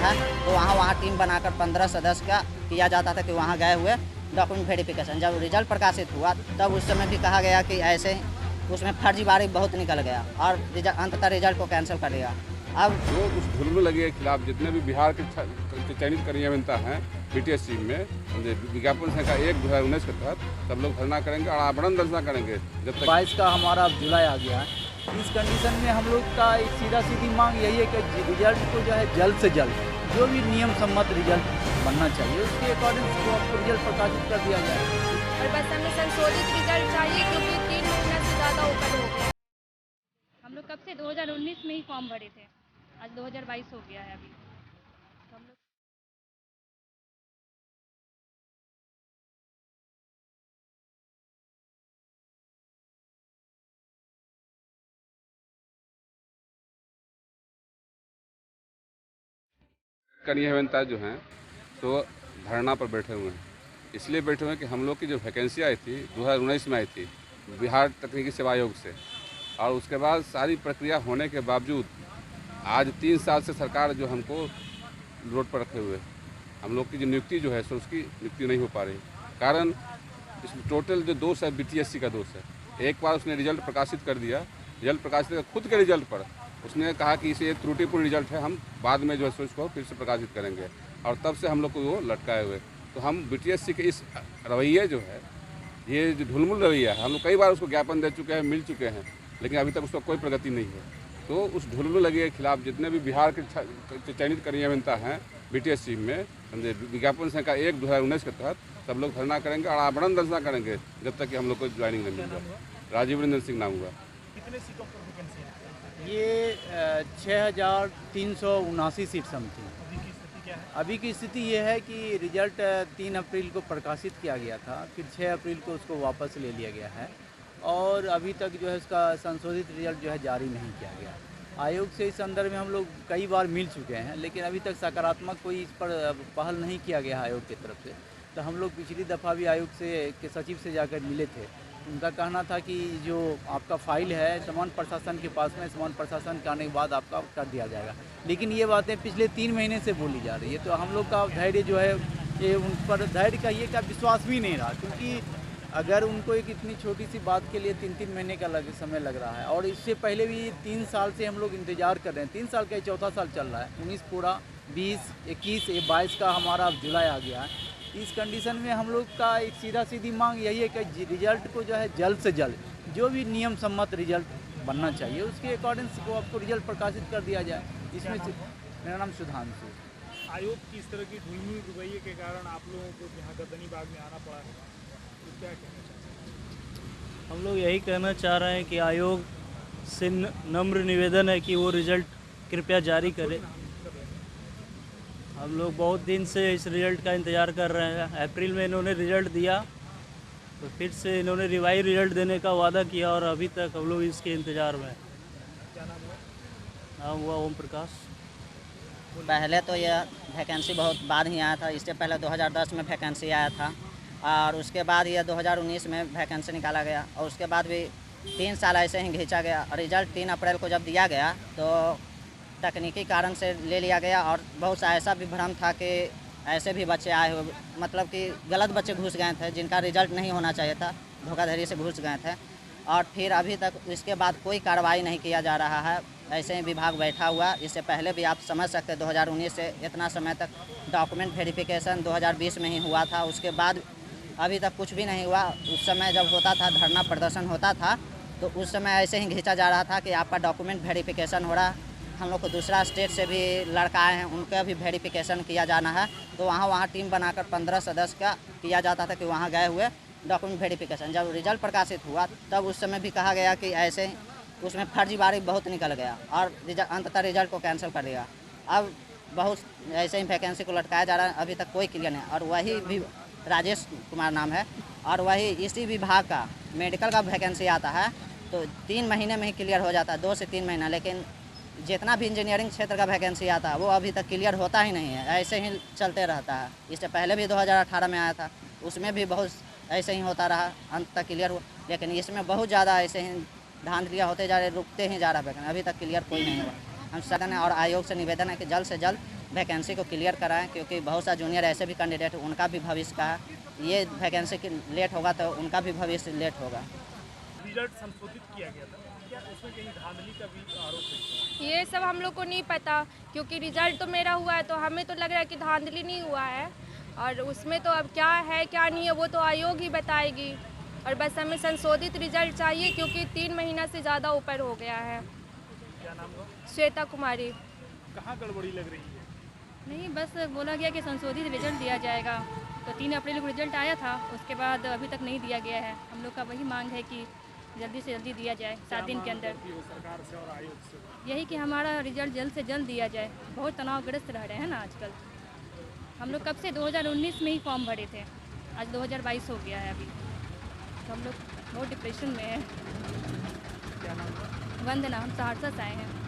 है तो वहाँ टीम बनाकर 15 सदस्य का किया जाता था कि वहाँ गए हुए डॉक्यूमेंट वेरिफिकेशन। जब रिजल्ट प्रकाशित हुआ तब उस समय भी कहा गया कि ऐसे उसमें फर्जीवाड़ी बहुत निकल गया और अंततः रिजल्ट को कैंसिल कर दिया। अब जो उस धुलमुल लगी के खिलाफ जितने भी बिहार के चयनित कनीय अभियंता हैं बीटीएससी में विज्ञापन संख्या 1/2019 के तहत सब लोग धरना करेंगे और आमरण दर्शन करेंगे जब तक 22 का हमारा अब जुलाई आ गया है। इस कंडीशन में हम लोग का एक सीधी मांग यही है कि रिजल्ट को जो है जल्द से जल्द जो भी नियम सम्मत रिजल्ट बनना चाहिए उसके अकॉर्डिंग को आपको रिजल्ट प्रकाशित कर दिया जाए। और बस हमें संशोधित रिजल्ट चाहिए क्योंकि 3 महीना से ज़्यादा ओपन हो गया। हम लोग कब से 2019 में ही फॉर्म भरे थे, आज 2022 हो गया है अभी। तो हम लोग कनीय अभियंता जो हैं तो धरना पर बैठे हुए हैं। इसलिए बैठे हुए हैं कि हम लोग की जो वैकेंसी आई थी 2019 में आई थी बिहार तकनीकी सेवा आयोग से, और उसके बाद सारी प्रक्रिया होने के बावजूद आज 3 साल से सरकार जो हमको रोड पर रखे हुए, हम लोग की जो नियुक्ति जो है सो उसकी नियुक्ति नहीं हो पा रही। कारण इसमें टोटल जो दोष है बीटीएससी का दोष है। एक बार उसने रिजल्ट प्रकाशित कर दिया, रिजल्ट प्रकाशित खुद के रिजल्ट पर उसने कहा कि इसे त्रुटिपूर्ण रिजल्ट है, हम बाद में जो है सो इसको फिर से प्रकाशित करेंगे, और तब से हम लोग को वो लटकाए हुए। तो हम बीटीएससी के इस रवैये जो है, ये जो ढुलमुल रवैया है, हम लोग कई बार उसको ज्ञापन दे चुके हैं, मिल चुके हैं, लेकिन अभी तक उसका कोई प्रगति नहीं है। तो उस ढुलमुल लगी के खिलाफ जितने भी बिहार के चयनित कनीय अभियंता हैं बीटीएससी में विज्ञापन संख्या 1/2019 के तहत सब लोग धरना करेंगे और आमरण दर्शन करेंगे जब तक कि हम लोग को ज्वाइनिंग नहीं मिल जाए। राजीव रंजन सिंह नाम हुआ। कितने सीटों पर वैकेंसी है? ये 6379 सीट समथिंग। अभी की स्थिति क्या है? अभी की स्थिति ये है कि रिजल्ट 3 अप्रैल को प्रकाशित किया गया था, फिर 6 अप्रैल को उसको वापस ले लिया गया है और अभी तक जो है उसका संशोधित रिजल्ट जो है जारी नहीं किया गया। आयोग से इस संदर्भ में हम लोग कई बार मिल चुके हैं, लेकिन अभी तक सकारात्मक कोई इस पर पहल नहीं किया गया है आयोग की तरफ से। तो हम लोग पिछली दफ़ा भी आयोग से के सचिव से जाकर मिले थे, उनका कहना था कि जो आपका फाइल है समान प्रशासन के पास में, समान प्रशासन के आने के बाद आपका कर दिया जाएगा, लेकिन ये बातें पिछले 3 महीने से बोली जा रही है। तो हम लोग का धैर्य जो है ये उन पर धैर्य का ये क्या विश्वास भी नहीं रहा, क्योंकि अगर उनको एक इतनी छोटी सी बात के लिए 3-3 महीने का समय लग रहा है, और इससे पहले भी 3 साल से हम लोग इंतज़ार कर रहे हैं। 3 साल का 4था साल चल रहा है, 19 पूरा, 20, 21, 22 का हमारा अब जुलाई आ गया है। इस कंडीशन में हम लोग का एक सीधी मांग यही है कि रिजल्ट को जो है जल्द से जल्द जो भी नियम सम्मत रिजल्ट बनना चाहिए उसके अकॉर्डिंग को आपको रिजल्ट प्रकाशित कर दिया जाए। इसमें मेरा नाम सुधांशु। आयोग की इस तरह की ढुलमुल रवैये के कारण आप लोगों को यहाँ गर्दनी बाग में आना पड़ा है, तो क्या कहना चाहते हैं? हम लोग यही कहना चाह रहे हैं कि आयोग से नम्र निवेदन है कि वो रिज़ल्ट कृपया जारी करे। हम लोग बहुत दिन से इस रिज़ल्ट का इंतज़ार कर रहे हैं। अप्रैल में इन्होंने रिज़ल्ट दिया तो फिर से इन्होंने रिवाइज रिज़ल्ट देने का वादा किया और अभी तक हम लोग इसके इंतज़ार में हैं। क्या नाम हुआ? नाम हुआ ओम प्रकाश। पहले तो यह वैकेंसी बहुत बाद ही आया था, इससे पहले 2010 में वैकेंसी आया था और उसके बाद यह 2019 में वैकेंसी निकाला गया और उसके बाद भी 3 साल ऐसे ही खींचा गया। रिजल्ट 3 अप्रैल को जब दिया गया तो तकनीकी कारण से ले लिया गया और बहुत सा ऐसा भी भ्रम था कि ऐसे भी बच्चे आए हुए, मतलब कि गलत बच्चे घुस गए थे जिनका रिजल्ट नहीं होना चाहिए था, धोखाधड़ी से घुस गए थे। और फिर अभी तक इसके बाद कोई कार्रवाई नहीं किया जा रहा है, ऐसे ही विभाग बैठा हुआ। इससे पहले भी आप समझ सकते 2019 से इतना समय तक डॉक्यूमेंट वेरिफिकेशन 2020 में ही हुआ था, उसके बाद अभी तक कुछ भी नहीं हुआ। उस समय जब होता था धरना प्रदर्शन होता था तो उस समय ऐसे ही खींचा जा रहा था कि आपका डॉक्यूमेंट वेरिफिकेशन हो रहा। हम लोग को दूसरा स्टेट से भी लड़का आए हैं, उनका भी वेरिफिकेशन किया जाना है, तो वहाँ टीम बनाकर 15 सदस्य का किया जाता था कि वहाँ गए हुए डॉक्यूमेंट वेरिफिकेशन। जब रिजल्ट प्रकाशित हुआ तब उस समय भी कहा गया कि ऐसे उसमें फर्जीवाड़ी बहुत निकल गया और अंततः रिजल्ट को कैंसिल कर दिया। अब बहुत ऐसे ही वैकेंसी को लटकाया जा रहा है, अभी तक कोई क्लियर नहीं। और वही भी राजेश कुमार नाम है और वही इसी विभाग का मेडिकल का वैकेंसी आता है तो 3 महीने में ही क्लियर हो जाता है, 2 से 3 महीना। लेकिन जितना भी इंजीनियरिंग क्षेत्र का वैकेंसी आता है वो अभी तक क्लियर होता ही नहीं है, ऐसे ही चलते रहता है। इससे पहले भी 2018 में आया था, उसमें भी बहुत ऐसे ही होता रहा, अंत तक क्लियर हुआ। लेकिन इसमें बहुत ज़्यादा ऐसे ही धांधलियाँ होते जा रहे, रुकते ही जा रहा वैकेंसी, अभी तक क्लियर कोई नहीं हुआ। हम सदन और आयोग से निवेदन है कि जल्द से जल्द वैकेंसी को क्लियर कराएं, क्योंकि बहुत सा जूनियर ऐसे भी कैंडिडेट उनका भी भविष्य का है। ये वैकेंसी लेट होगा तो उनका भी भविष्य लेट होगा। रिजल्ट संशोधित किया गया था, क्या उसमें कहीं धांधली का भी आरोप है? ये सब हम लोग को नहीं पता, क्योंकि रिजल्ट तो मेरा हुआ है, तो हमें तो लग रहा है कि धांधली नहीं हुआ है। और उसमें तो अब क्या है क्या नहीं है वो तो आयोग ही बताएगी। और बस हमें संशोधित रिजल्ट चाहिए, क्योंकि 3 महीना से ज़्यादा ऊपर हो गया है। क्या नाम हो? श्वेता कुमारी। कहाँ गड़बड़ी लग रही है? नहीं, बस बोला गया कि संशोधित रिजल्ट दिया जाएगा, तो 3 अप्रैल को रिजल्ट आया था, उसके बाद अभी तक नहीं दिया गया है। हम लोग का वही मांग है कि जल्दी से जल्दी दिया जाए, 7 दिन के अंदर। सरकार से और आयोग से यही कि हमारा रिजल्ट जल्द से जल्द दिया जाए। बहुत तनावग्रस्त रह रहे हैं ना आजकल। हम लोग कब से 2019 में ही फॉर्म भरे थे, आज 2022 हो गया है अभी, तो हम लोग बहुत डिप्रेशन में हैं। क्या नाम है? वंदना, हम सहरसा से आए हैं।